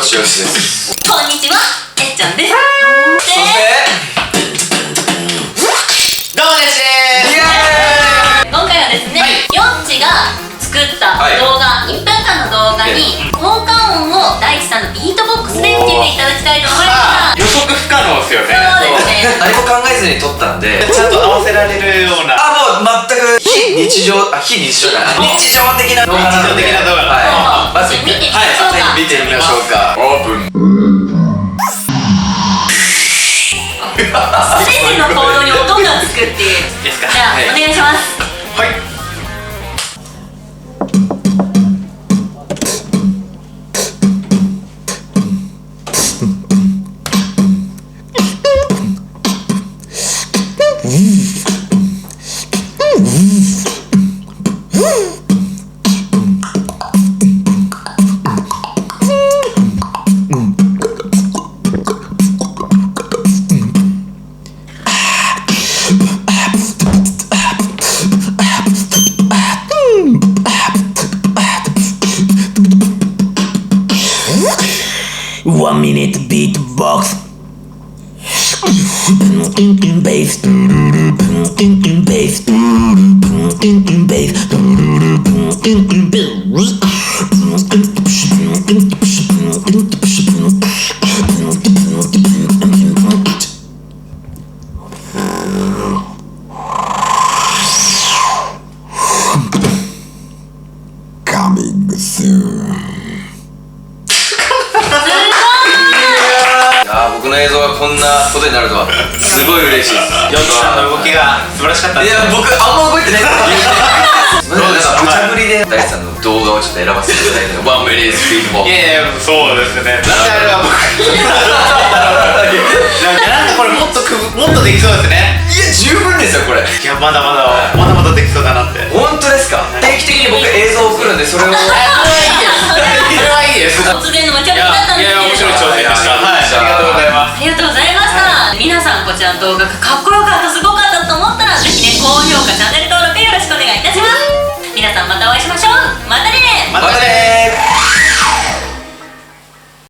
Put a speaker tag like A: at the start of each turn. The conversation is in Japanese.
A: しよしです。
B: こんにちは、えっちゃんです。
A: そして
C: どうもですね
B: 今回はですね、ヨッチが作った動画、1分間の動画に効果音を大地さんのビートボックスでつけていただきたいと思います。
C: 予測不可能ですよね。
B: そうですね。
A: 何も考えずに撮ったんで、
C: ちゃんと合わせられるような。
A: もう全く非日常的な日常的な動画なので、
C: 日常的な動画。
A: はい、まず
B: 見てみましょうか。
A: 見てみましょうか。オープン。
B: 全ての行動に音がつくっていう。
C: ですか。
B: じゃあ、お願いします。
C: はい。
D: 1 minute beatbox. Bass. Coming soon.
A: 僕の映像がこんなことになるとはすごい嬉しいです。
C: ヨッチさんの動きが素晴らしかったです。
A: いや、僕あんま動いてないですよ。なんか無茶ぶりで大地さんの動画をちょっと選ばせていただいて、ワンミニスピードボール。
C: いやいや、そうですね。なんであれは僕なんかこれもっとできそうですね。
A: いや、十分ですよこれ。
C: いや、まだまだできそうだなって。
A: 本当ですか？定期的に僕映像を送るんで、それを
C: それはいいです。
B: 突然の無茶ぶりだったんですけれども、
C: 面白い挑戦でした。はい、ありがとうございます。
B: ありがとうございました。皆さんこちらの動画がかっこよかった、すごく